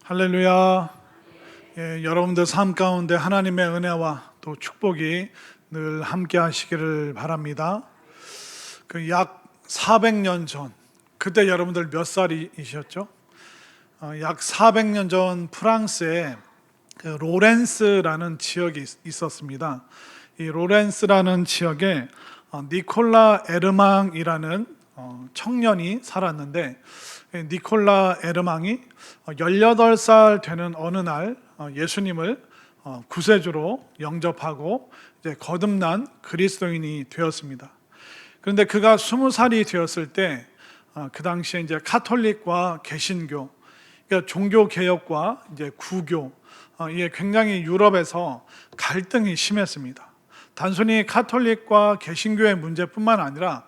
할렐루야. 여러분들 삶 가운데 하나님의 은혜와 또 축복이 늘 함께 하시기를 바랍니다. 약 400년 전, 그때 여러분들 몇 살이셨죠? 약 400년 전 프랑스에 로렌스라는 지역이 있었습니다. 이 로렌스라는 지역에 니콜라 에르망이라는 청년이 살았는데, 니콜라 에르망이 18살 되는 어느 날 예수님을 구세주로 영접하고 이제 거듭난 그리스도인이 되었습니다. 그런데 그가 20살이 되었을 때 그 당시에 이제 카톨릭과 개신교, 그러니까 종교 개혁과 이제 구교, 이게 굉장히 유럽에서 갈등이 심했습니다. 단순히 카톨릭과 개신교의 문제뿐만 아니라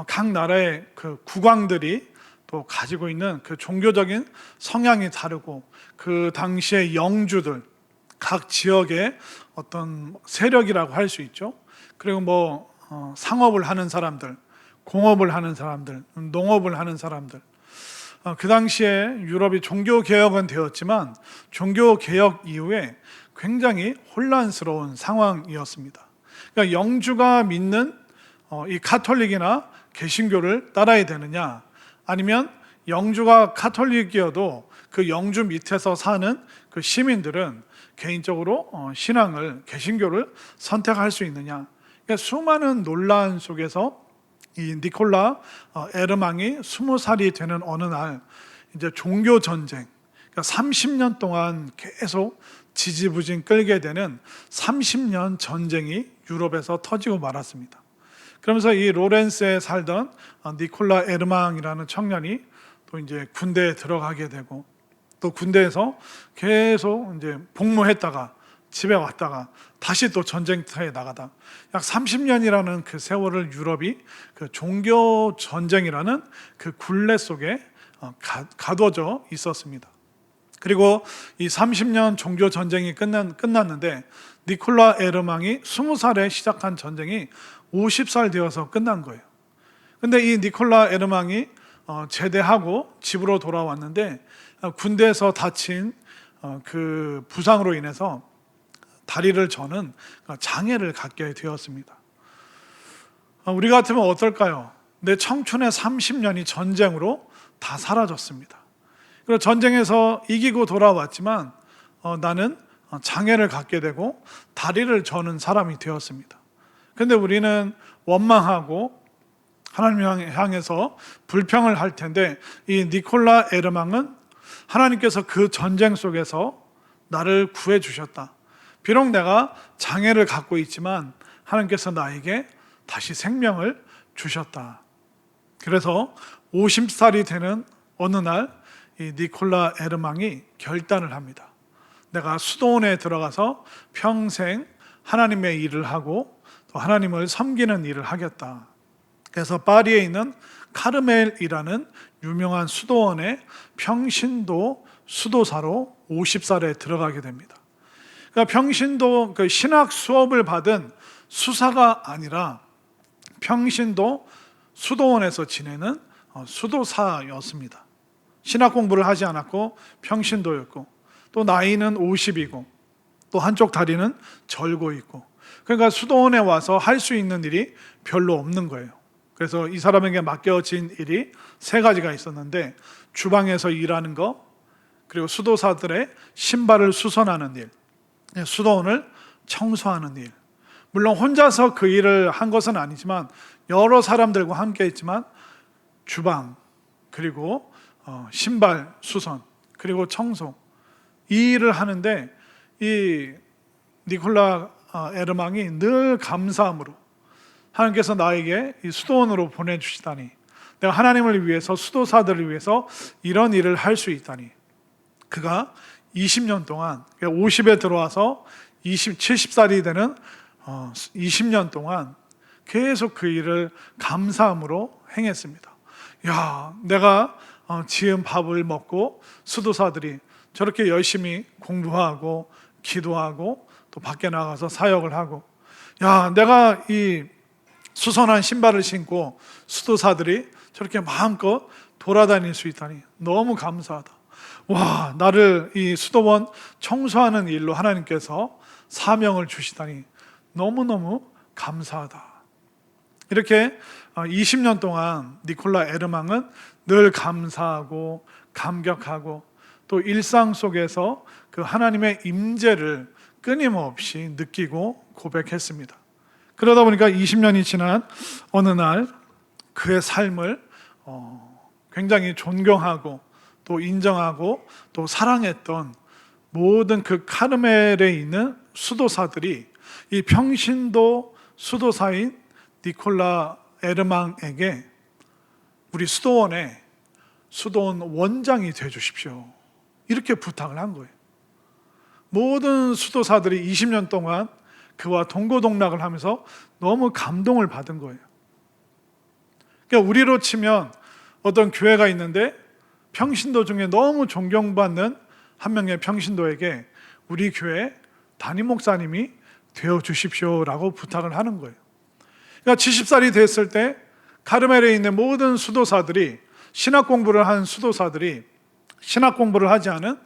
각 나라의 그 국왕들이 또 가지고 있는 그 종교적인 성향이 다르고, 그 당시의 영주들, 각 지역의 어떤 세력이라고 할 수 있죠. 그리고 상업을 하는 사람들, 공업을 하는 사람들, 농업을 하는 사람들, 그 당시에 유럽이 종교개혁은 되었지만 종교개혁 이후에 굉장히 혼란스러운 상황이었습니다. 그러니까 영주가 믿는 이 카톨릭이나 개신교를 따라야 되느냐, 아니면 영주가 카톨릭이어도 그 영주 밑에서 사는 그 시민들은 개인적으로 신앙을, 개신교를 선택할 수 있느냐. 그러니까 수많은 논란 속에서 이 니콜라 에르망이 20살이 되는 어느 날 이제 종교 전쟁, 그러니까 30년 동안 계속 지지부진 끌게 되는 30년 전쟁이 유럽에서 터지고 말았습니다. 그러면서 이 로렌스에 살던 니콜라 에르망이라는 청년이 또 이제 군대에 들어가게 되고, 또 군대에서 계속 이제 복무했다가 집에 왔다가 다시 또 전쟁터에 나가다, 약 30년이라는 그 세월을 유럽이 그 종교 전쟁이라는 그 굴레 속에 가둬져 있었습니다. 그리고 이 30년 종교 전쟁이 끝났는데 니콜라 에르망이 20살에 시작한 전쟁이 50살 되어서 끝난 거예요. 근데 이 니콜라 에르망이 제대하고 집으로 돌아왔는데 군대에서 다친 그 부상으로 인해서 다리를 저는 장애를 갖게 되었습니다. 우리 같으면 어떨까요? 내 청춘의 30년이 전쟁으로 다 사라졌습니다. 그리고 전쟁에서 이기고 돌아왔지만 나는 장애를 갖게 되고 다리를 저는 사람이 되었습니다. 근데 우리는 원망하고 하나님을 향해서 불평을 할 텐데, 이 니콜라 에르망은 하나님께서 그 전쟁 속에서 나를 구해 주셨다. 비록 내가 장애를 갖고 있지만 하나님께서 나에게 다시 생명을 주셨다. 그래서 50살이 되는 어느 날 이 니콜라 에르망이 결단을 합니다. 내가 수도원에 들어가서 평생 하나님의 일을 하고 또 하나님을 섬기는 일을 하겠다. 그래서 파리에 있는 카르멜이라는 유명한 수도원에 평신도 수도사로 50살에 들어가게 됩니다. 그러니까 평신도 그 신학 수업을 받은 수사가 아니라 평신도 수도원에서 지내는 수도사였습니다. 신학 공부를 하지 않았고 평신도였고, 또 나이는 50이고 또 한쪽 다리는 절고 있고, 그러니까 수도원에 와서 할 수 있는 일이 별로 없는 거예요. 그래서 이 사람에게 맡겨진 일이 3가지가 있었는데, 주방에서 일하는 거, 그리고 수도사들의 신발을 수선하는 일, 수도원을 청소하는 일. 물론 혼자서 그 일을 한 것은 아니지만 여러 사람들과 함께 했지만 주방, 그리고 신발 수선, 그리고 청소, 이 일을 하는데 이 니콜라 에르망이 늘 감사함으로, 하나님께서 나에게 이 수도원으로 보내주시다니, 내가 하나님을 위해서, 수도사들을 위해서 이런 일을 할 수 있다니, 그가 20년 동안, 50에 들어와서 70살이 되는 20년 동안 계속 그 일을 감사함으로 행했습니다. 야, 내가 지은 밥을 먹고 수도사들이 저렇게 열심히 공부하고 기도하고 또 밖에 나가서 사역을 하고, 야, 내가 이 수선한 신발을 신고 수도사들이 저렇게 마음껏 돌아다닐 수 있다니 너무 감사하다. 와, 나를 이 수도원 청소하는 일로 하나님께서 사명을 주시다니 너무너무 감사하다. 이렇게 20년 동안 니콜라 에르망은 늘 감사하고 감격하고 또 일상 속에서 그 하나님의 임재를 끊임없이 느끼고 고백했습니다. 그러다 보니까 20년이 지난 어느 날 그의 삶을 굉장히 존경하고 또 인정하고 또 사랑했던 모든 그 카르멜에 있는 수도사들이 이 평신도 수도사인 니콜라 에르망에게 우리 수도원 원장이 되어 주십시오, 이렇게 부탁을 한 거예요. 모든 수도사들이 20년 동안 그와 동고동락을 하면서 너무 감동을 받은 거예요. 그러니까 우리로 치면 어떤 교회가 있는데 평신도 중에 너무 존경받는 한 명의 평신도에게 우리 교회 담임 목사님이 되어 주십시오라고 부탁을 하는 거예요. 그러니까 70살이 됐을 때 카르멜에 있는 모든 수도사들이, 신학 공부를 한 수도사들이 신학 공부를 하지 않은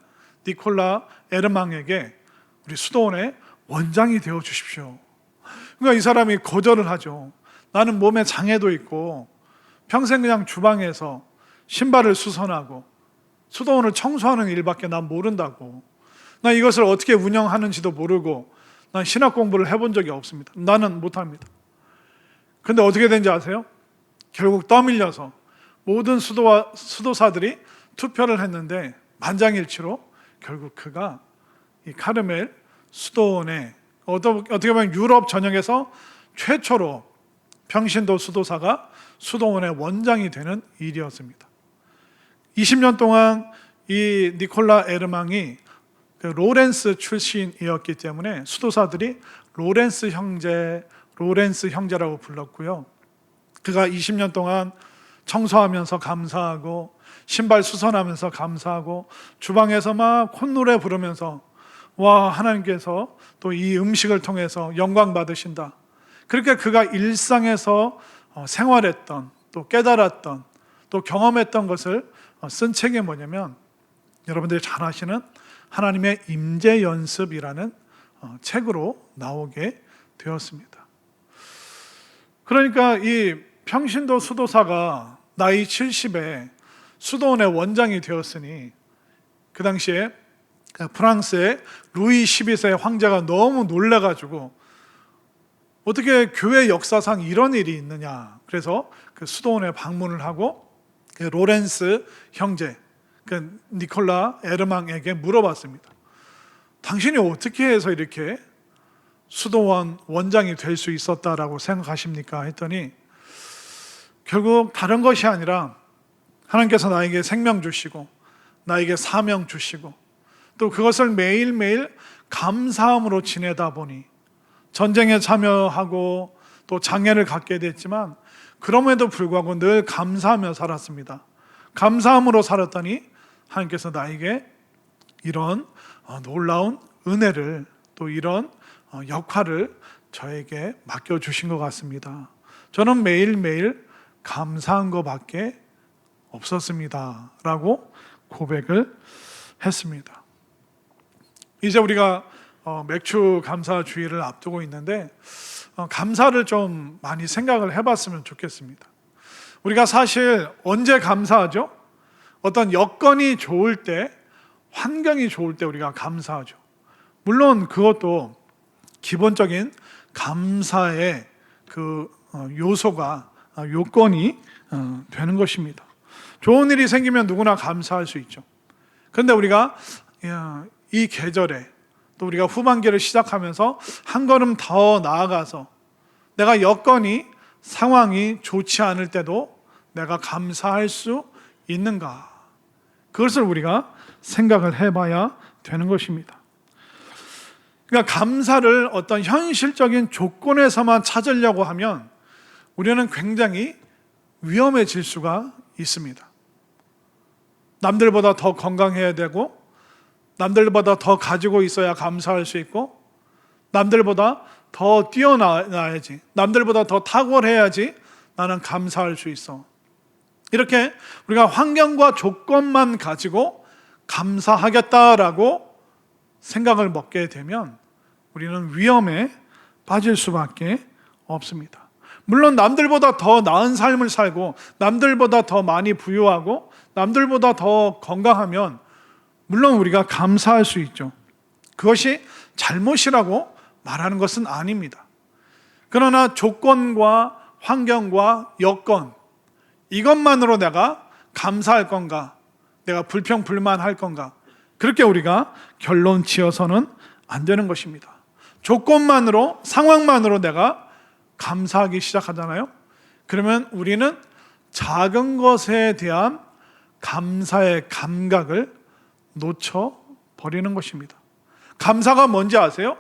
니콜라 에르망에게 우리 수도원의 원장이 되어 주십시오. 그러니까 이 사람이 거절을 하죠. 나는 몸에 장애도 있고 평생 그냥 주방에서 신발을 수선하고 수도원을 청소하는 일밖에 난 모른다고. 나 이것을 어떻게 운영하는지도 모르고 난 신학 공부를 해본 적이 없습니다. 나는 못합니다. 근데 어떻게 된지 아세요? 결국 떠밀려서 모든 수도사들이 투표를 했는데 만장일치로 결국 그가 이 카르멜 수도원에 어떻게 보면 유럽 전역에서 최초로 평신도 수도사가 수도원의 원장이 되는 일이었습니다. 20년 동안 이 니콜라 에르망이 그 로렌스 출신이었기 때문에 수도사들이 로렌스 형제라고 불렀고요. 그가 20년 동안 청소하면서 감사하고 신발 수선하면서 감사하고 주방에서 막 콧노래 부르면서 와, 하나님께서 또 이 음식을 통해서 영광 받으신다. 그렇게 그가 일상에서 생활했던, 또 깨달았던, 또 경험했던 것을 쓴 책이 뭐냐면 여러분들이 잘 아시는 하나님의 임재 연습이라는 책으로 나오게 되었습니다. 그러니까 이 평신도 수도사가 나이 70에 수도원의 원장이 되었으니 그 당시에 프랑스의 루이 12세 황제가 너무 놀라가지고 어떻게 교회 역사상 이런 일이 있느냐. 그래서 그 수도원에 방문을 하고 그 로렌스 형제, 그 니콜라 에르망에게 물어봤습니다. 당신이 어떻게 해서 이렇게 수도원 원장이 될 수 있었다라고 생각하십니까? 했더니 결국 다른 것이 아니라 하나님께서 나에게 생명 주시고 나에게 사명 주시고 또 그것을 매일매일 감사함으로 지내다 보니 전쟁에 참여하고 또 장애를 갖게 됐지만 그럼에도 불구하고 늘 감사하며 살았습니다. 감사함으로 살았더니 하나님께서 나에게 이런 놀라운 은혜를 또 이런 역할을 저에게 맡겨주신 것 같습니다. 저는 매일매일 감사한 것밖에 없었습니다 라고 고백을 했습니다. 이제 우리가 맥주 감사 주일을 앞두고 있는데 감사를 좀 많이 생각을 해봤으면 좋겠습니다. 우리가 사실 언제 감사하죠? 어떤 여건이 좋을 때, 환경이 좋을 때 우리가 감사하죠. 물론 그것도 기본적인 감사의 그 요소가 요건이 되는 것입니다. 좋은 일이 생기면 누구나 감사할 수 있죠. 그런데 우리가 이 계절에 또 우리가 후반기를 시작하면서 한 걸음 더 나아가서 내가 여건이 상황이 좋지 않을 때도 내가 감사할 수 있는가, 그것을 우리가 생각을 해봐야 되는 것입니다. 그러니까 감사를 어떤 현실적인 조건에서만 찾으려고 하면 우리는 굉장히 위험해질 수가 있습니다. 남들보다 더 건강해야 되고 남들보다 더 가지고 있어야 감사할 수 있고 남들보다 더 뛰어나야지, 남들보다 더 탁월해야지 나는 감사할 수 있어. 이렇게 우리가 환경과 조건만 가지고 감사하겠다라고 생각을 먹게 되면 우리는 위험에 빠질 수밖에 없습니다. 물론 남들보다 더 나은 삶을 살고 남들보다 더 많이 부유하고 남들보다 더 건강하면 물론 우리가 감사할 수 있죠. 그것이 잘못이라고 말하는 것은 아닙니다. 그러나 조건과 환경과 여건, 이것만으로 내가 감사할 건가, 내가 불평불만할 건가, 그렇게 우리가 결론 지어서는 안 되는 것입니다. 조건만으로, 상황만으로 내가 감사하기 시작하잖아요. 그러면 우리는 작은 것에 대한 감사의 감각을 놓쳐버리는 것입니다. 감사가 뭔지 아세요?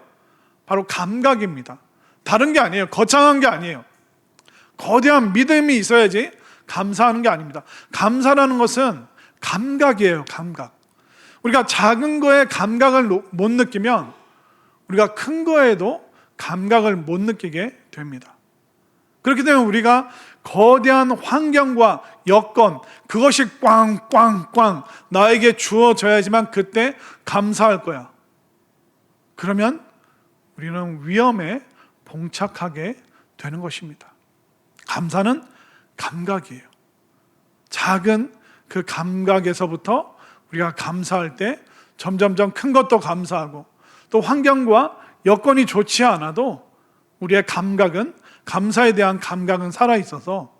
바로 감각입니다. 다른 게 아니에요. 거창한 게 아니에요. 거대한 믿음이 있어야지 감사하는 게 아닙니다. 감사라는 것은 감각이에요. 감각. 우리가 작은 거에 감각을 못 느끼면 우리가 큰 거에도 감각을 못 느끼게 됩니다. 그렇기 때문에 우리가 거대한 환경과 여건, 그것이 꽝꽝꽝 나에게 주어져야지만 그때 감사할 거야. 그러면 우리는 위험에 봉착하게 되는 것입니다. 감사는 감각이에요. 작은 그 감각에서부터 우리가 감사할 때 점점점 큰 것도 감사하고, 또 환경과 여건이 좋지 않아도 우리의 감각은, 감사에 대한 감각은 살아있어서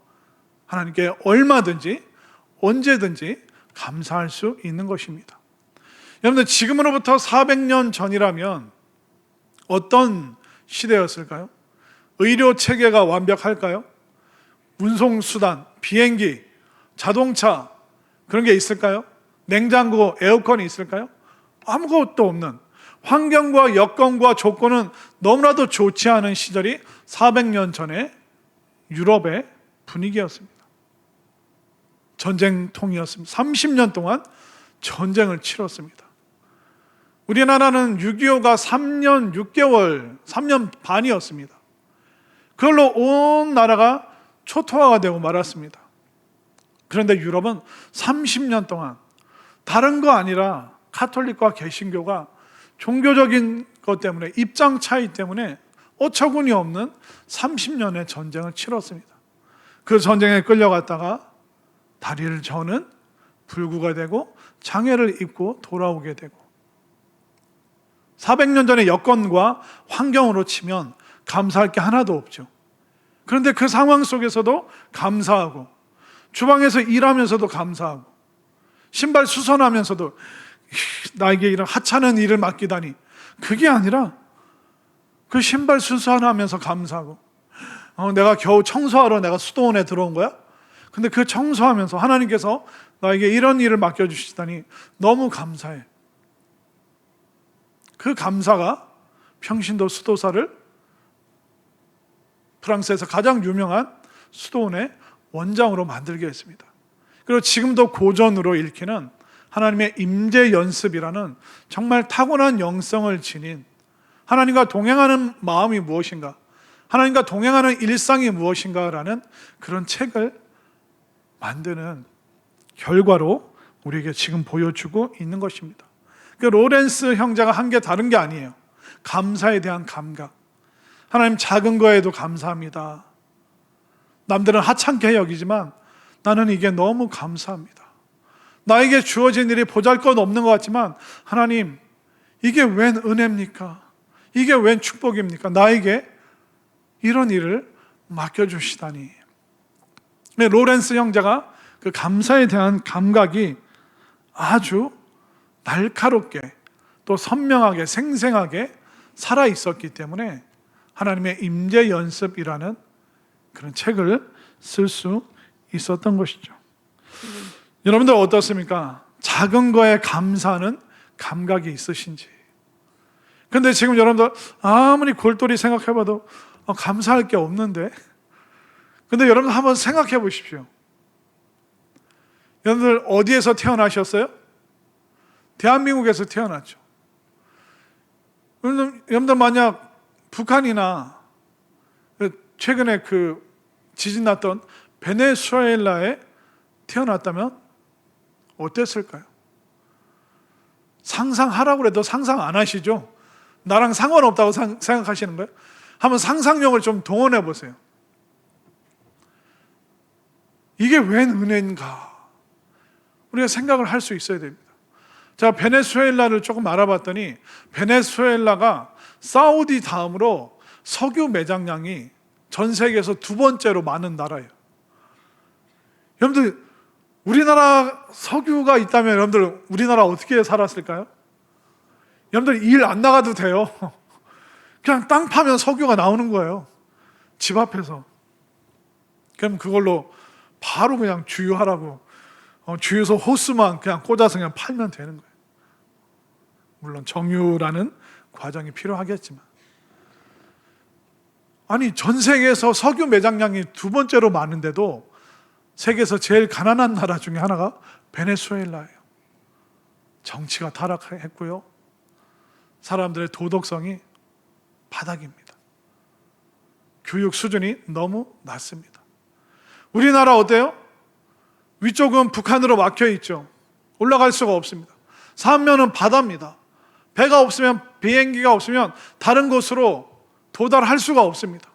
하나님께 얼마든지 언제든지 감사할 수 있는 것입니다. 여러분들, 지금으로부터 400년 전이라면 어떤 시대였을까요? 의료 체계가 완벽할까요? 운송수단, 비행기, 자동차, 그런 게 있을까요? 냉장고, 에어컨이 있을까요? 아무것도 없는, 환경과 여건과 조건은 너무나도 좋지 않은 시절이 400년 전에 유럽의 분위기였습니다. 전쟁통이었습니다. 30년 동안 전쟁을 치렀습니다. 우리나라는 6.25가 3년 6개월, 3년 반이었습니다. 그걸로 온 나라가 초토화가 되고 말았습니다. 그런데 유럽은 30년 동안 다른 거 아니라 가톨릭과 개신교가 종교적인 것 때문에, 입장 차이 때문에 어처구니 없는 30년의 전쟁을 치렀습니다. 그 전쟁에 끌려갔다가 다리를 저는 불구가 되고 장애를 입고 돌아오게 되고, 400년 전의 여건과 환경으로 치면 감사할 게 하나도 없죠. 그런데 그 상황 속에서도 감사하고, 주방에서 일하면서도 감사하고, 신발 수선하면서도 나에게 이런 하찮은 일을 맡기다니, 그게 아니라 그 신발 수선하면서 감사하고, 내가 겨우 청소하러 내가 수도원에 들어온 거야? 근데 그 청소하면서 하나님께서 나에게 이런 일을 맡겨주시다니 너무 감사해. 그 감사가 평신도 수도사를 프랑스에서 가장 유명한 수도원의 원장으로 만들게 했습니다. 그리고 지금도 고전으로 읽히는 하나님의 임재 연습이라는 정말 타고난 영성을 지닌, 하나님과 동행하는 마음이 무엇인가, 하나님과 동행하는 일상이 무엇인가라는 그런 책을 만드는 결과로 우리에게 지금 보여주고 있는 것입니다. 그 로렌스 형제가 한 게 다른 게 아니에요. 감사에 대한 감각. 하나님, 작은 거에도 감사합니다. 남들은 하찮게 여기지만 나는 이게 너무 감사합니다. 나에게 주어진 일이 보잘것없는 것 같지만 하나님, 이게 웬 은혜입니까? 이게 웬 축복입니까? 나에게 이런 일을 맡겨주시다니. 로렌스 형제가 그 감사에 대한 감각이 아주 날카롭게, 또 선명하게, 생생하게 살아 있었기 때문에 하나님의 임재 연습이라는 그런 책을 쓸 수 있었던 것이죠. 여러분들 어떻습니까? 작은 거에 감사하는 감각이 있으신지. 근데 지금 여러분들 아무리 골똘히 생각해봐도 감사할 게 없는데. 근데 여러분 한번 생각해 보십시오. 여러분들 어디에서 태어나셨어요? 대한민국에서 태어났죠. 여러분들 만약 북한이나 최근에 그 지진 났던 베네수엘라에 태어났다면 어땠을까요? 상상하라고 해도 상상 안 하시죠? 나랑 상관없다고 생각하시는 거예요? 한번 상상력을 좀 동원해 보세요. 이게 웬 은혜인가? 우리가 생각을 할 수 있어야 됩니다. 제가 베네수엘라를 조금 알아봤더니 베네수엘라가 사우디 다음으로 석유 매장량이 전 세계에서 두 번째로 많은 나라예요. 여러분들, 우리나라 석유가 있다면 여러분들 우리나라 어떻게 살았을까요? 여러분들 일 안 나가도 돼요. 그냥 땅 파면 석유가 나오는 거예요. 집 앞에서. 그럼 그걸로 바로 그냥 주유하라고 주유소 호스만 그냥 꽂아서 그냥 팔면 되는 거예요. 물론 정유라는 과정이 필요하겠지만, 아니 전 세계에서 석유 매장량이 두 번째로 많은데도 세계에서 제일 가난한 나라 중에 하나가 베네수엘라예요. 정치가 타락했고요, 사람들의 도덕성이 바닥입니다. 교육 수준이 너무 낮습니다. 우리나라 어때요? 위쪽은 북한으로 막혀 있죠. 올라갈 수가 없습니다. 삼면은 바다입니다. 배가 없으면, 비행기가 없으면 다른 곳으로 도달할 수가 없습니다.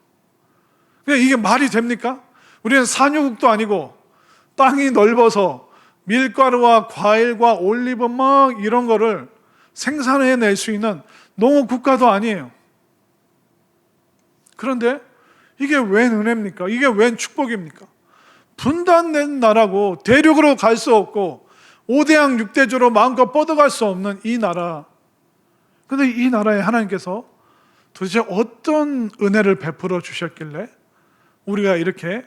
이게 말이 됩니까? 우리는 산유국도 아니고 땅이 넓어서 밀가루와 과일과 올리브 막 이런 거를 생산해낼 수 있는 농업 국가도 아니에요. 그런데 이게 웬 은혜입니까? 이게 웬 축복입니까? 분단된 나라고 대륙으로 갈 수 없고 5대양 6대주로 마음껏 뻗어갈 수 없는 이 나라. 그런데 이 나라에 하나님께서 도대체 어떤 은혜를 베풀어 주셨길래 우리가 이렇게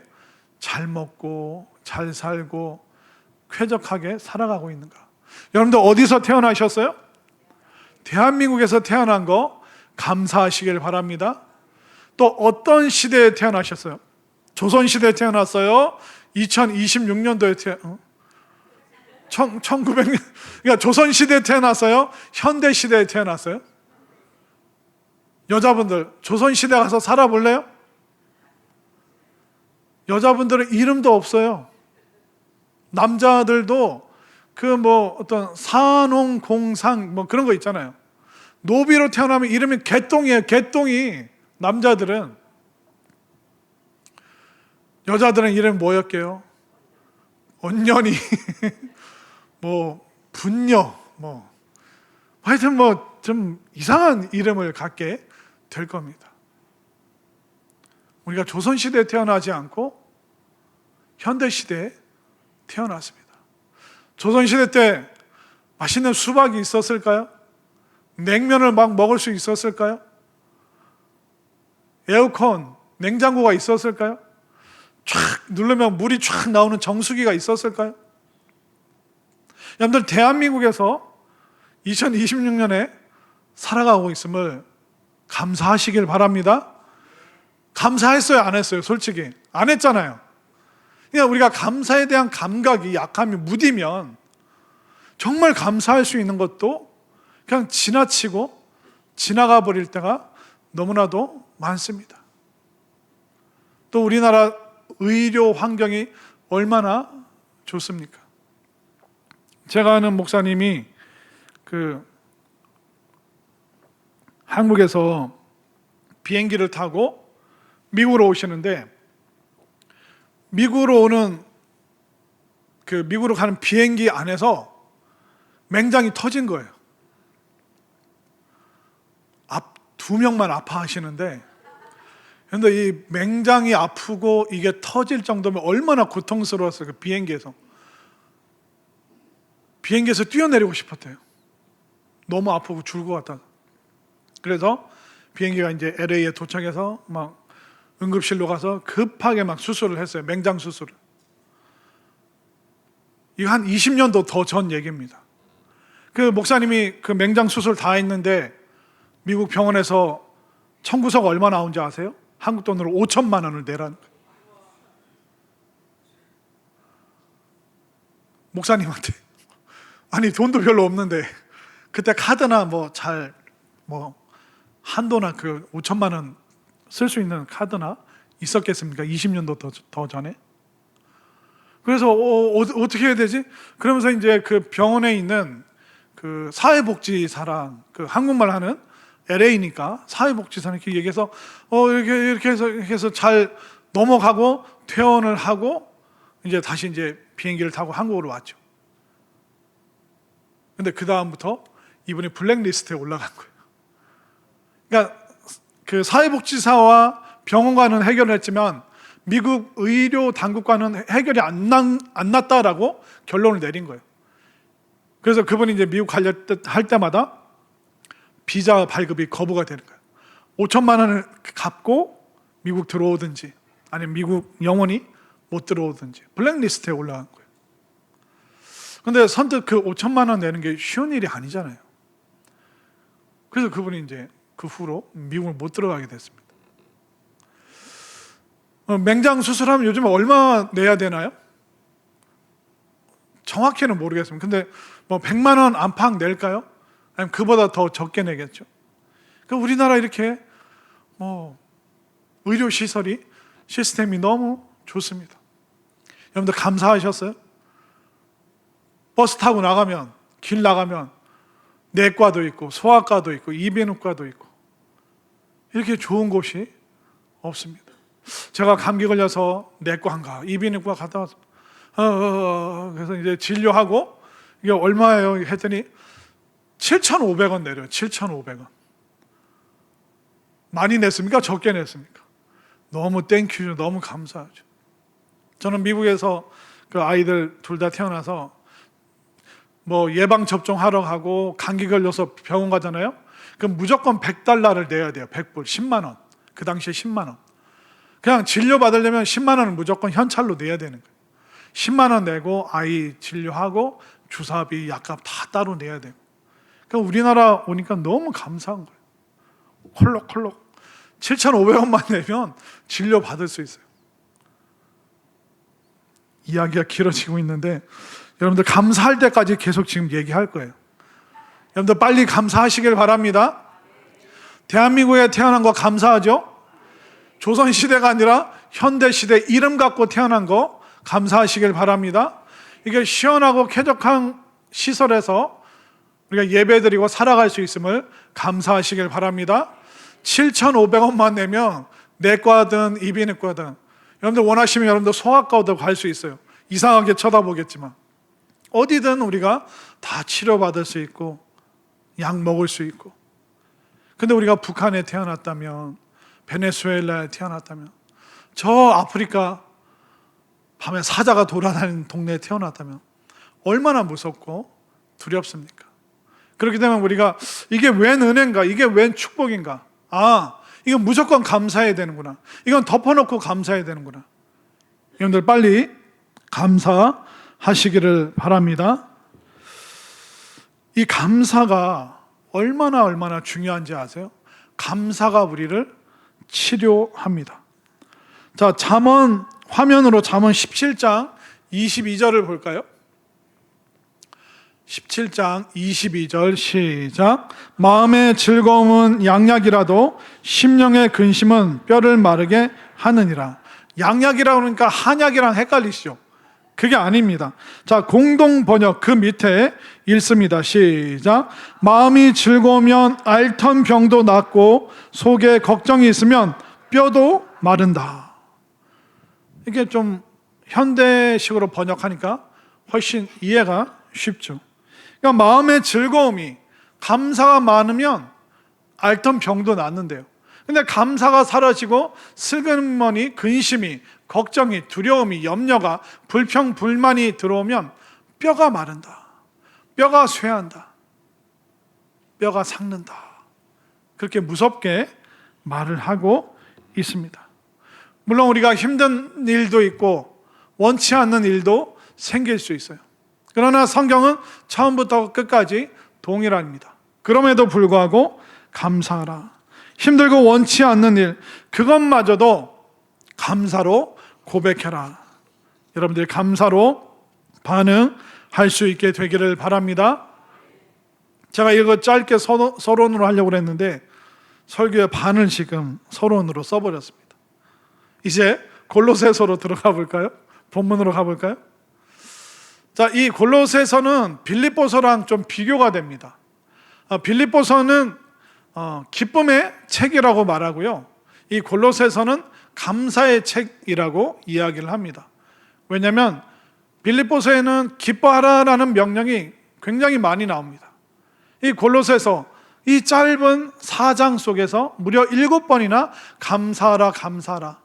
잘 먹고 잘 살고 쾌적하게 살아가고 있는가? 여러분들 어디서 태어나셨어요? 대한민국에서 태어난 거 감사하시길 바랍니다. 또 어떤 시대에 태어나셨어요? 조선시대에 태어났어요? 2026년도에 1900년, 그러니까 조선시대에 태어났어요? 현대시대에 태어났어요? 여자분들 조선시대 가서 살아볼래요? 여자분들은 이름도 없어요. 남자들도 어떤 산홍공상 그런 거 있잖아요. 노비로 태어나면 이름이 개똥이에요. 개똥이. 남자들은. 여자들은 이름이 뭐였게요? 언년이 분녀 하여튼 좀 이상한 이름을 갖게 될 겁니다. 우리가 조선시대에 태어나지 않고 현대시대에 태어났습니다. 조선시대 때 맛있는 수박이 있었을까요? 냉면을 막 먹을 수 있었을까요? 에어컨, 냉장고가 있었을까요? 쫙 누르면 물이 쫙 나오는 정수기가 있었을까요? 여러분들, 대한민국에서 2026년에 살아가고 있음을 감사하시길 바랍니다. 감사했어요? 안 했어요? 솔직히 안 했잖아요. 그냥 우리가 감사에 대한 감각이 약함이 무디면 정말 감사할 수 있는 것도 그냥 지나치고 지나가 버릴 때가 너무나도 많습니다. 또 우리나라 의료 환경이 얼마나 좋습니까? 제가 아는 목사님이 한국에서 비행기를 타고 미국으로 오시는데, 미국으로 가는 비행기 안에서 맹장이 터진 거예요. 두 명만 아파하시는데, 그런데 이 맹장이 아프고 이게 터질 정도면 얼마나 고통스러웠어요. 비행기에서 뛰어내리고 싶었대요. 너무 아프고 죽을 것 같아서. 그래서 비행기가 이제 LA에 도착해서 막 응급실로 가서 급하게 막 수술을 했어요. 맹장 수술을. 이거 한 20년도 더 전 얘기입니다. 목사님이 맹장 수술 다 했는데 미국 병원에서 청구서가 얼마 나온지 아세요? 한국 돈으로 5천만 원을 내라는 거예요. 목사님한테. 아니 돈도 별로 없는데 그때 카드나 한도나 5천만 원 쓸 수 있는 카드나 있었겠습니까? 20년도 더 전에. 그래서 어떻게 해야 되지? 그러면서 이제 병원에 있는 그 사회복지사랑 그 한국말 하는 LA니까 사회복지사는 이렇게 얘기해서 이렇게 해서 잘 넘어가고 퇴원을 하고 이제 다시 이제 비행기를 타고 한국으로 왔죠. 근데 그 다음부터 이분이 블랙리스트에 올라간 거예요. 그러니까 그 사회복지사와 병원과는 해결을 했지만 미국 의료 당국과는 해결이 안 났다라고 결론을 내린 거예요. 그래서 그분이 이제 미국 할 때마다 비자 발급이 거부가 되는 거예요. 5천만 원을 갚고 미국 들어오든지 아니면 미국 영원히 못 들어오든지 블랙리스트에 올라간 거예요. 근데 선뜻 그 5천만 원 내는 게 쉬운 일이 아니잖아요. 그래서 그분이 이제 그 후로 미국을 못 들어가게 됐습니다. 맹장 수술하면 요즘 얼마 내야 되나요? 정확히는 모르겠습니다. 근데 뭐 100만 원 안팎 낼까요? 아니면 그보다 더 적게 내겠죠. 그러니까 우리나라 이렇게 의료 시스템이 너무 좋습니다. 여러분들 감사하셨어요? 버스 타고 나가면, 길 나가면 내과도 있고 소아과도 있고 이비인후과도 있고 이렇게 좋은 곳이 없습니다. 제가 감기 걸려서 내과인가 이비인후과 갔다 와서 그래서 이제 진료하고 이게 얼마예요? 했더니 7,500원 내려요. 7,500원. 많이 냈습니까? 적게 냈습니까? 너무 땡큐죠. 너무 감사하죠. 저는 미국에서 그 아이들 둘 다 태어나서 뭐 예방 접종하러 가고 감기 걸려서 병원 가잖아요. 그럼 무조건 $100를 내야 돼요. 100불, 10만 원. 그 당시에 10만 원. 그냥 진료 받으려면 10만 원은 무조건 현찰로 내야 되는 거예요. 10만 원 내고 아이 진료하고 주사비, 약값 다 따로 내야 되고. 그러니까 우리나라 오니까 너무 감사한 거예요. 콜록콜록 7,500원만 내면 진료 받을 수 있어요. 이야기가 길어지고 있는데 여러분들 감사할 때까지 계속 지금 얘기할 거예요. 여러분들 빨리 감사하시길 바랍니다. 대한민국에 태어난 거 감사하죠? 조선시대가 아니라 현대시대 이름 갖고 태어난 거 감사하시길 바랍니다. 이게 시원하고 쾌적한 시설에서 우리가 예배드리고 살아갈 수 있음을 감사하시길 바랍니다. 7,500원만 내면 내과든 이비인후과든 여러분들 원하시면 여러분들 소아과도 갈 수 있어요. 이상하게 쳐다보겠지만 어디든 우리가 다 치료받을 수 있고 약 먹을 수 있고. 근데 우리가 북한에 태어났다면 베네수엘라에 태어났다면 저 아프리카 밤에 사자가 돌아다니는 동네에 태어났다면 얼마나 무섭고 두렵습니까? 그렇기 때문에 우리가 이게 웬 은혜인가? 이게 웬 축복인가? 이건 무조건 감사해야 되는구나. 이건 덮어놓고 감사해야 되는구나. 여러분들 빨리 감사하시기를 바랍니다. 이 감사가 얼마나 중요한지 아세요? 감사가 우리를 치료합니다. 자, 잠언 화면으로 잠언 17장 22절을 볼까요? 17장 22절 시작. 마음의 즐거움은 양약이라도 심령의 근심은 뼈를 마르게 하느니라. 양약이라고 그러니까 한약이랑 헷갈리시죠? 그게 아닙니다. 자, 공동 번역 그 밑에 읽습니다. 시작. 마음이 즐거우면 앓던 병도 낫고 속에 걱정이 있으면 뼈도 마른다. 이게 좀 현대식으로 번역하니까 훨씬 이해가 쉽죠. 그러니까 마음의 즐거움이, 감사가 많으면 앓던 병도 낫는데요. 근데 감사가 사라지고 슬그머니 근심이, 걱정이, 두려움이, 염려가, 불평, 불만이 들어오면 뼈가 마른다. 뼈가 쇠한다. 뼈가 삭는다. 그렇게 무섭게 말을 하고 있습니다. 물론 우리가 힘든 일도 있고 원치 않는 일도 생길 수 있어요. 그러나 성경은 처음부터 끝까지 동일합니다. 그럼에도 불구하고 감사하라. 힘들고 원치 않는 일, 그것마저도 감사로 고백해라. 여러분들이 감사로 반응할 수 있게 되기를 바랍니다. 제가 이거 짧게 서론으로 하려고 했는데 설교의 반을 지금 서론으로 써버렸습니다. 이제 골로새서로 들어가 볼까요? 본문으로 가볼까요? 자, 이 골로새서는 빌립보서랑 좀 비교가 됩니다. 빌립보서는 기쁨의 책이라고 말하고요, 이 골로새서는 감사의 책이라고 이야기를 합니다. 왜냐하면 빌립보서에는 기뻐하라라는 명령이 굉장히 많이 나옵니다. 이 골로새서, 이 짧은 4장 속에서 무려 7번이나 감사하라, 감사하라,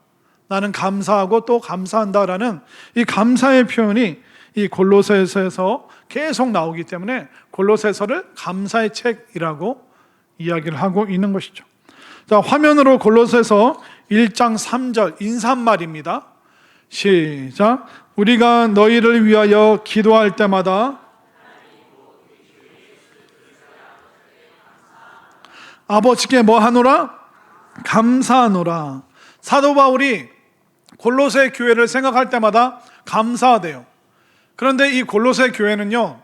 나는 감사하고 또 감사한다라는 이 감사의 표현이 이 골로새서에서 계속 나오기 때문에 골로새서를 감사의 책이라고 이야기를 하고 있는 것이죠. 자, 화면으로 골로새서 1장 3절 인사말입니다. 시작. 우리가 너희를 위하여 기도할 때마다 아버지께 뭐 하노라? 감사하노라. 사도 바울이 골로새 교회를 생각할 때마다 감사하대요. 그런데 이 골로새 교회는요,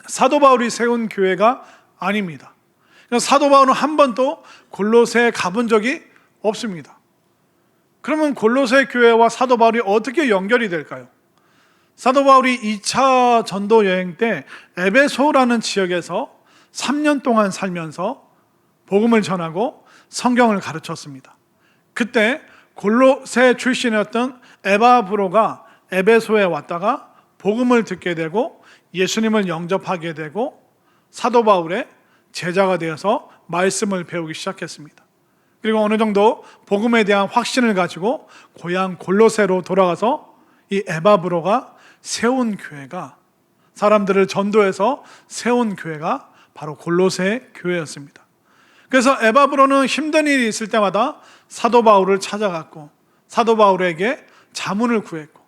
사도 바울이 세운 교회가 아닙니다. 사도 바울은 한 번도 골로새에 가본 적이 없습니다. 그러면 골로새 교회와 사도 바울이 어떻게 연결이 될까요? 사도 바울이 2차 전도 여행 때 에베소라는 지역에서 3년 동안 살면서 복음을 전하고 성경을 가르쳤습니다. 그때 골로새 출신이었던 에바브로가 에베소에 왔다가 복음을 듣게 되고 예수님을 영접하게 되고 사도 바울의 제자가 되어서 말씀을 배우기 시작했습니다. 그리고 어느 정도 복음에 대한 확신을 가지고 고향 골로새로 돌아가서 이 에바브로가 세운 교회가, 사람들을 전도해서 세운 교회가 바로 골로새 교회였습니다. 그래서 에바브로는 힘든 일이 있을 때마다 사도 바울을 찾아갔고 사도 바울에게 자문을 구했고,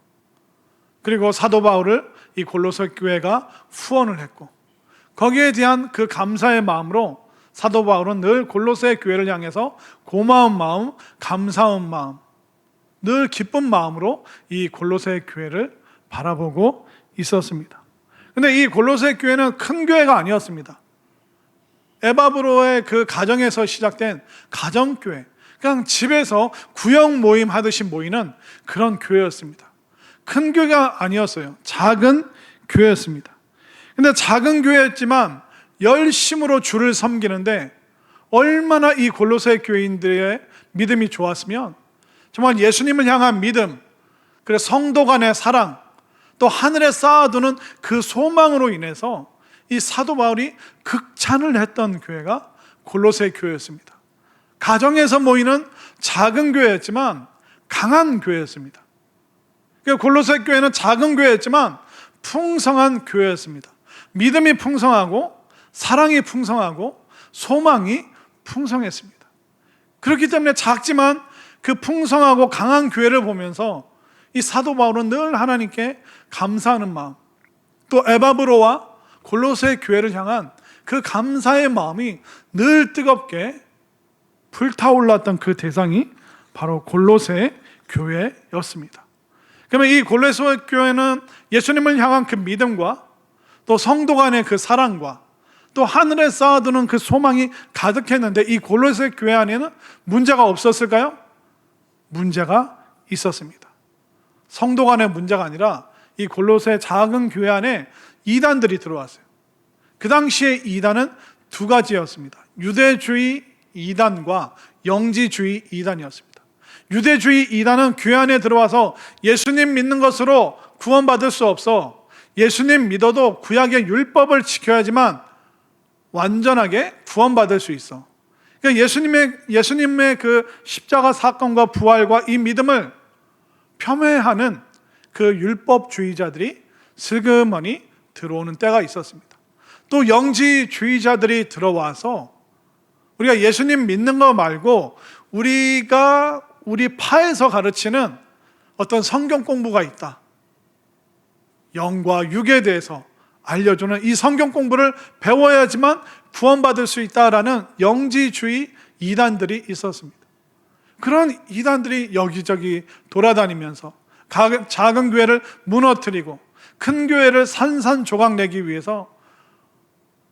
그리고 사도 바울을 이 골로새 교회가 후원을 했고, 거기에 대한 그 감사의 마음으로 사도 바울은 늘 골로새 교회를 향해서 고마운 마음, 감사한 마음, 늘 기쁜 마음으로 이 골로새 교회를 바라보고 있었습니다. 근데 이 골로새 교회는 큰 교회가 아니었습니다. 에바브로의 그 가정에서 시작된 가정교회, 그냥 집에서 구역 모임 하듯이 모이는 그런 교회였습니다. 큰 교회가 아니었어요. 작은 교회였습니다. 근데 작은 교회였지만 열심으로 주를 섬기는데 얼마나 이 골로새 교인들의 믿음이 좋았으면, 정말 예수님을 향한 믿음, 그래서 성도 간의 사랑, 또 하늘에 쌓아두는 그 소망으로 인해서 이 사도 바울이 극찬을 했던 교회가 골로새 교회였습니다. 가정에서 모이는 작은 교회였지만 강한 교회였습니다. 골로새 교회는 작은 교회였지만 풍성한 교회였습니다. 믿음이 풍성하고 사랑이 풍성하고 소망이 풍성했습니다. 그렇기 때문에 작지만 그 풍성하고 강한 교회를 보면서 이 사도 바울은 늘 하나님께 감사하는 마음, 또 에바브로와 골로새 교회를 향한 그 감사의 마음이 늘 뜨겁게 불타올랐던 그 대상이 바로 골로새 교회였습니다. 그러면 이 골로새 교회는 예수님을 향한 그 믿음과 또 성도 간의 그 사랑과 또 하늘에 쌓아두는 그 소망이 가득했는데, 이 골로새 교회 안에는 문제가 없었을까요? 문제가 있었습니다. 성도 간의 문제가 아니라 이 골로새 작은 교회 안에 이단들이 들어왔어요. 그 당시에 이단은 두 가지였습니다. 유대주의 이단과 영지주의 이단이었습니다. 유대주의 이단은 교회 안에 들어와서 예수님 믿는 것으로 구원받을 수 없어, 예수님 믿어도 구약의 율법을 지켜야지만 완전하게 구원받을 수 있어. 그러니까 예수님의 그 십자가 사건과 부활과 이 믿음을 폄훼하는 그 율법주의자들이 슬그머니 들어오는 때가 있었습니다. 또 영지주의자들이 들어와서 우리가 예수님 믿는 거 말고 우리가 우리 파에서 가르치는 어떤 성경 공부가 있다, 영과 육에 대해서 알려주는 이 성경 공부를 배워야지만 구원받을 수 있다라는 영지주의 이단들이 있었습니다. 그런 이단들이 여기저기 돌아다니면서 작은 교회를 무너뜨리고 큰 교회를 산산조각 내기 위해서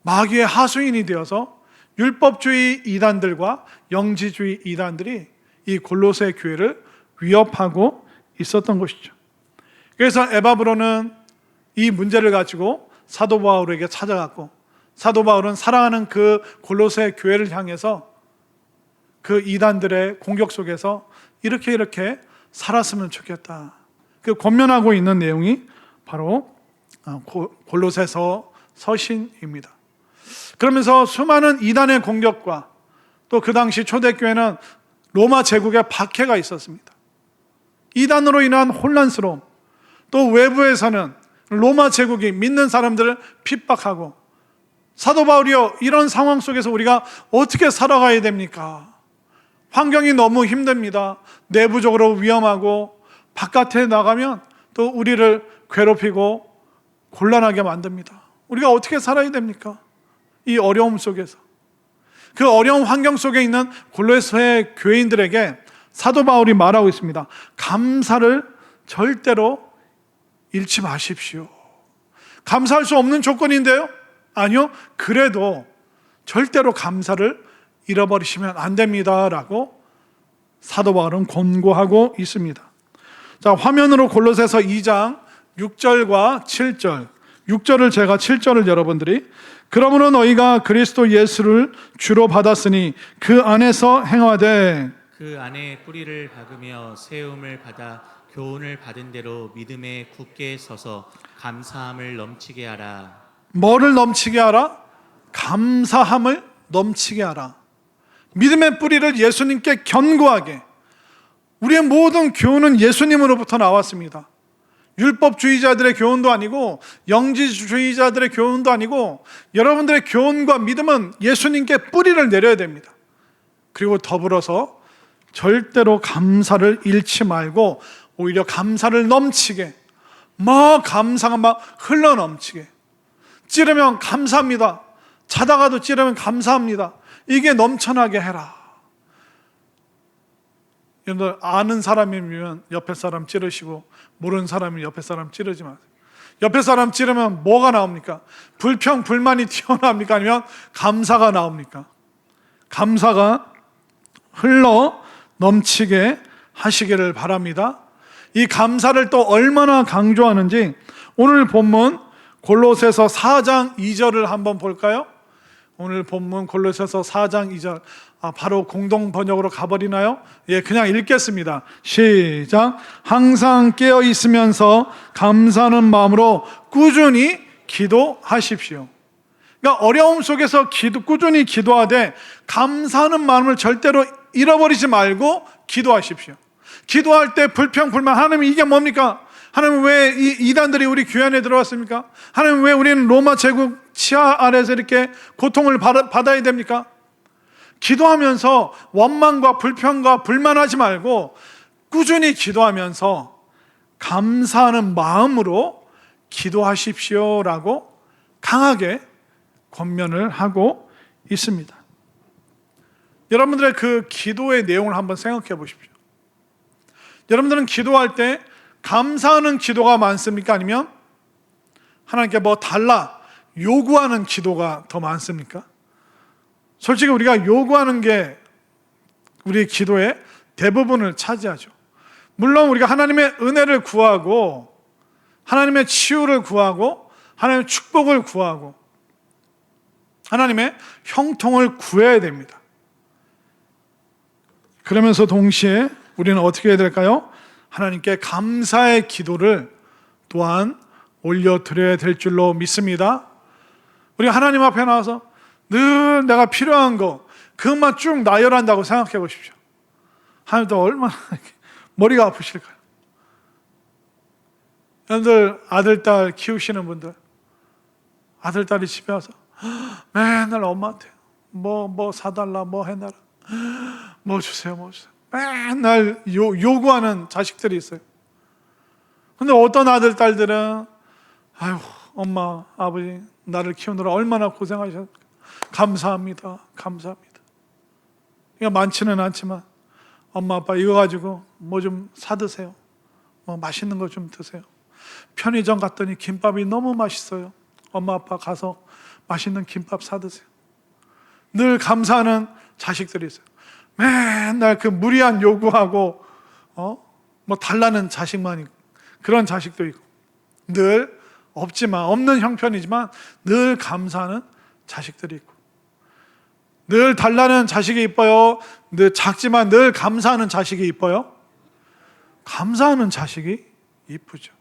마귀의 하수인이 되어서 율법주의 이단들과 영지주의 이단들이 이 골로새 교회를 위협하고 있었던 것이죠. 그래서 에바브로는 이 문제를 가지고 사도 바울에게 찾아갔고, 사도 바울은 사랑하는 그 골로새 교회를 향해서 그 이단들의 공격 속에서 이렇게 살았으면 좋겠다, 그 권면하고 있는 내용이 바로 골로새서 서신입니다. 그러면서 수많은 이단의 공격과 또 그 당시 초대교회는 로마 제국의 박해가 있었습니다. 이단으로 인한 혼란스러움, 또 외부에서는 로마 제국이 믿는 사람들을 핍박하고, 사도 바울이요, 이런 상황 속에서 우리가 어떻게 살아가야 됩니까? 환경이 너무 힘듭니다. 내부적으로 위험하고 바깥에 나가면 또 우리를 괴롭히고 곤란하게 만듭니다. 우리가 어떻게 살아야 됩니까? 이 어려움 속에서, 그 어려운 환경 속에 있는 골로새 교인들에게 사도 바울이 말하고 있습니다. 감사를 절대로 잃지 마십시오. 감사할 수 없는 조건인데요? 아니요, 그래도 절대로 감사를 잃어버리시면 안 됩니다 라고 사도 바울은 권고하고 있습니다. 자, 화면으로 골로새서 2장 6절과 7절, 6절을 제가 7절을 여러분들이, 그러므로 너희가 그리스도 예수를 주로 받았으니 그 안에서 행하되 그 안에 뿌리를 박으며 세움을 받아 교훈을 받은 대로 믿음에 굳게 서서 감사함을 넘치게 하라. 뭐를 넘치게 하라? 감사함을 넘치게 하라. 믿음의 뿌리를 예수님께 견고하게. 우리의 모든 교훈은 예수님으로부터 나왔습니다. 율법주의자들의 교훈도 아니고 영지주의자들의 교훈도 아니고, 여러분들의 교훈과 믿음은 예수님께 뿌리를 내려야 됩니다. 그리고 더불어서 절대로 감사를 잃지 말고 오히려 감사를 넘치게, 감사가 막 흘러 넘치게, 찌르면 감사합니다, 자다가도 찌르면 감사합니다, 이게 넘쳐나게 해라. 여러분들, 아는 사람이면 옆에 사람 찌르시고 모르는 사람이면 옆에 사람 찌르지 마세요. 옆에 사람 찌르면 뭐가 나옵니까? 불평, 불만이 튀어나옵니까? 아니면 감사가 나옵니까? 감사가 흘러 넘치게 하시기를 바랍니다. 이 감사를 또 얼마나 강조하는지 오늘 본문 골로새서 4장 2절을 한번 볼까요? 오늘 본문 골로새서 4장 2절, 바로 공동 번역으로 가버리나요? 예, 그냥 읽겠습니다. 시작. 항상 깨어 있으면서 감사하는 마음으로 꾸준히 기도하십시오. 그러니까 어려움 속에서 꾸준히 기도하되 감사하는 마음을 절대로 잃어버리지 말고 기도하십시오. 기도할 때 불평, 불만, 하나님 이게 뭡니까? 하나님 왜 이 이단들이 우리 교회 안에 들어왔습니까? 하나님 왜 우리는 로마 제국 치하 아래서 이렇게 고통을 받아야 됩니까? 기도하면서 원망과 불평과 불만하지 말고 꾸준히 기도하면서 감사하는 마음으로 기도하십시오라고 강하게 권면을 하고 있습니다. 여러분들의 그 기도의 내용을 한번 생각해 보십시오. 여러분들은 기도할 때 감사하는 기도가 많습니까? 아니면 하나님께 뭐 달라 요구하는 기도가 더 많습니까? 솔직히 우리가 요구하는 게 우리 기도의 대부분을 차지하죠. 물론 우리가 하나님의 은혜를 구하고 하나님의 치유를 구하고 하나님의 축복을 구하고 하나님의 형통을 구해야 됩니다. 그러면서 동시에 우리는 어떻게 해야 될까요? 하나님께 감사의 기도를 또한 올려드려야 될 줄로 믿습니다. 우리 하나님 앞에 나와서 늘 내가 필요한 거 그것만 쭉 나열한다고 생각해 보십시오. 하나님도 얼마나 머리가 아프실까요? 여러분들 아들, 딸 키우시는 분들, 아들, 딸이 집에 와서 맨날 엄마한테 뭐 사달라, 뭐 해놔라, 뭐 주세요, 뭐 주세요, 맨날 요구하는 자식들이 있어요. 근데 어떤 아들, 딸들은 아유, 엄마, 아버지 나를 키우느라 얼마나 고생하셨을까, 감사합니다, 감사합니다. 이거 많지는 않지만 엄마, 아빠 이거 가지고 뭐 좀 사드세요, 뭐 맛있는 거 좀 드세요. 편의점 갔더니 김밥이 너무 맛있어요, 엄마, 아빠 가서 맛있는 김밥 사드세요. 늘 감사하는 자식들이 있어요. 맨날 그 무리한 요구하고 뭐 달라는 자식만 있고, 그런 자식도 있고, 늘 없는 형편이지만 늘 감사하는 자식들이 있고, 늘 달라는 자식이 이뻐요? 늘 작지만 늘 감사하는 자식이 이뻐요? 감사하는 자식이 이쁘죠.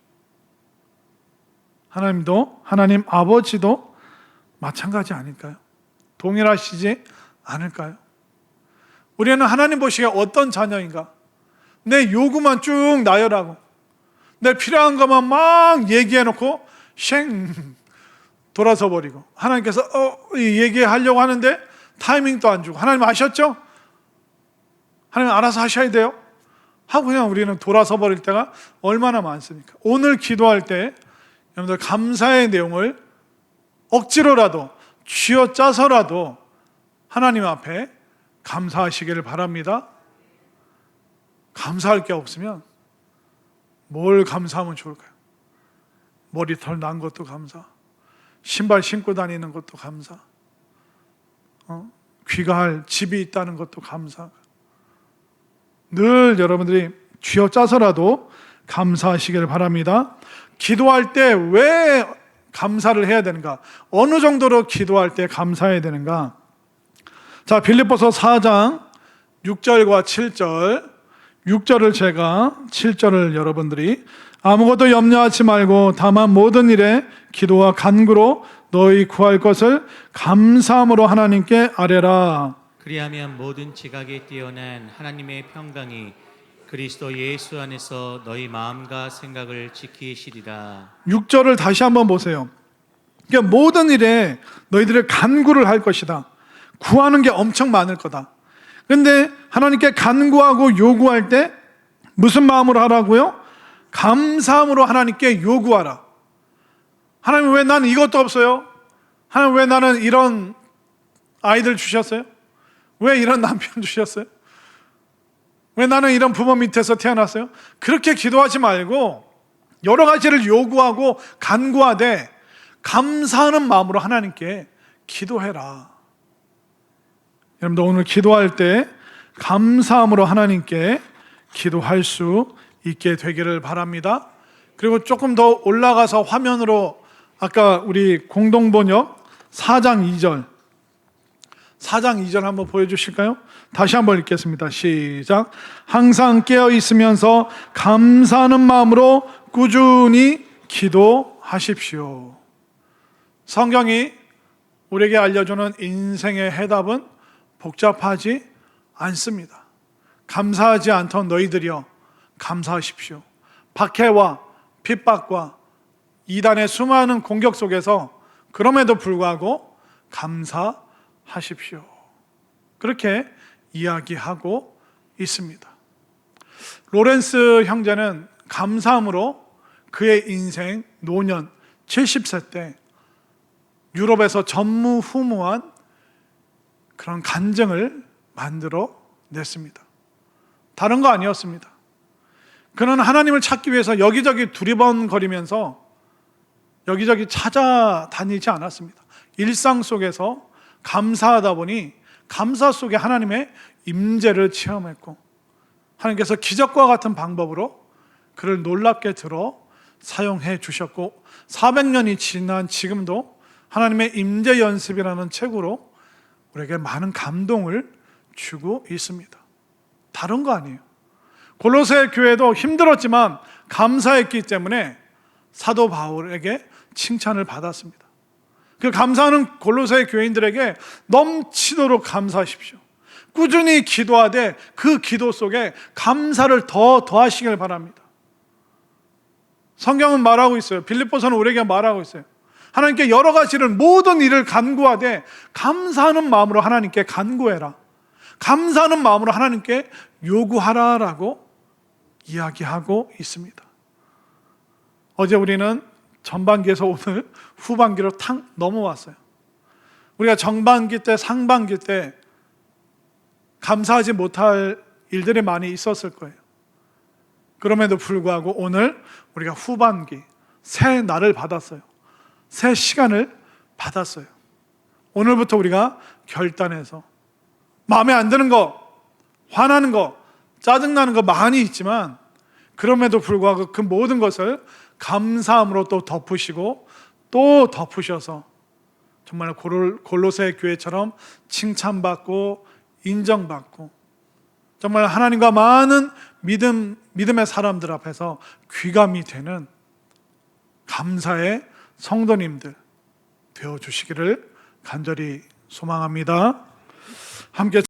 하나님 아버지도 마찬가지 아닐까요? 동일하시지 않을까요? 우리는 하나님 보시기에 어떤 자녀인가? 내 요구만 쭉 나열하고 내 필요한 것만 막 얘기해놓고 쉥 돌아서 버리고, 하나님께서 얘기하려고 하는데 타이밍도 안 주고, 하나님 아셨죠? 하나님 알아서 하셔야 돼요 하고 그냥 우리는 돌아서 버릴 때가 얼마나 많습니까? 오늘 기도할 때 여러분들 감사의 내용을 억지로라도 쥐어짜서라도 하나님 앞에 감사하시기를 바랍니다. 감사할 게 없으면 뭘 감사하면 좋을까요? 머리털 난 것도 감사, 신발 신고 다니는 것도 감사, 귀가할 집이 있다는 것도 감사. 늘 여러분들이 쥐어짜서라도 감사하시기를 바랍니다. 기도할 때 왜 감사를 해야 되는가? 어느 정도로 기도할 때 감사해야 되는가? 자, 빌립보서 4장 6절과 7절, 6절을 제가, 7절을 여러분들이 아무것도 염려하지 말고 다만 모든 일에 기도와 간구로 너희 구할 것을 감사함으로 하나님께 아뢰라. 그리하면 모든 지각에 뛰어난 하나님의 평강이 그리스도 예수 안에서 너희 마음과 생각을 지키시리라. 6절을 다시 한번 보세요. 그러니까 모든 일에 너희들의 간구를 할 것이다. 구하는 게 엄청 많을 거다. 그런데 하나님께 간구하고 요구할 때 무슨 마음으로 하라고요? 감사함으로 하나님께 요구하라. 하나님 왜 나는 이것도 없어요? 하나님 왜 나는 이런 아이들 주셨어요? 왜 이런 남편 주셨어요? 왜 나는 이런 부모 밑에서 태어났어요? 그렇게 기도하지 말고 여러 가지를 요구하고 간구하되 감사하는 마음으로 하나님께 기도해라. 여러분들 오늘 기도할 때 감사함으로 하나님께 기도할 수 있게 되기를 바랍니다. 그리고 조금 더 올라가서 화면으로 아까 우리 공동번역 4장 2절 한번 보여주실까요? 다시 한번 읽겠습니다. 시작. 항상 깨어 있으면서 감사하는 마음으로 꾸준히 기도하십시오. 성경이 우리에게 알려주는 인생의 해답은 복잡하지 않습니다. 감사하지 않던 너희들이여 감사하십시오. 박해와 핍박과 이단의 수많은 공격 속에서 그럼에도 불구하고 감사하십시오. 그렇게 이야기하고 있습니다. 로렌스 형제는 감사함으로 그의 인생 노년 70세 때 유럽에서 전무후무한 그런 간증을 만들어 냈습니다. 다른 거 아니었습니다. 그는 하나님을 찾기 위해서 여기저기 두리번거리면서 여기저기 찾아다니지 않았습니다. 일상 속에서 감사하다 보니 감사 속에 하나님의 임재를 체험했고, 하나님께서 기적과 같은 방법으로 그를 놀랍게 들어 사용해 주셨고, 400년이 지난 지금도 하나님의 임재 연습이라는 책으로 우리에게 많은 감동을 주고 있습니다. 다른 거 아니에요. 골로새 교회도 힘들었지만 감사했기 때문에 사도 바울에게 칭찬을 받았습니다. 그 감사하는 골로새 교인들에게 넘치도록 감사하십시오. 꾸준히 기도하되 그 기도 속에 감사를 더 더하시길 바랍니다. 성경은 말하고 있어요. 빌립보서는 우리에게 말하고 있어요. 하나님께 여러 가지를 모든 일을 간구하되 감사하는 마음으로 하나님께 간구해라. 감사하는 마음으로 하나님께 요구하라라고 이야기하고 있습니다. 어제 우리는 전반기에서 오늘 후반기로 탁 넘어왔어요. 우리가 정반기 때, 상반기 때 감사하지 못할 일들이 많이 있었을 거예요. 그럼에도 불구하고 오늘 우리가 후반기, 새 날을 받았어요. 새 시간을 받았어요. 오늘부터 우리가 결단해서 마음에 안 드는 거, 화나는 거, 짜증나는 거 많이 있지만 그럼에도 불구하고 그 모든 것을 감사함으로 또 덮으시고 또 덮으셔서 정말 골로새 교회처럼 칭찬받고 인정받고 정말 하나님과 많은 믿음의 사람들 앞에서 귀감이 되는 감사의 성도님들 되어주시기를 간절히 소망합니다. 함께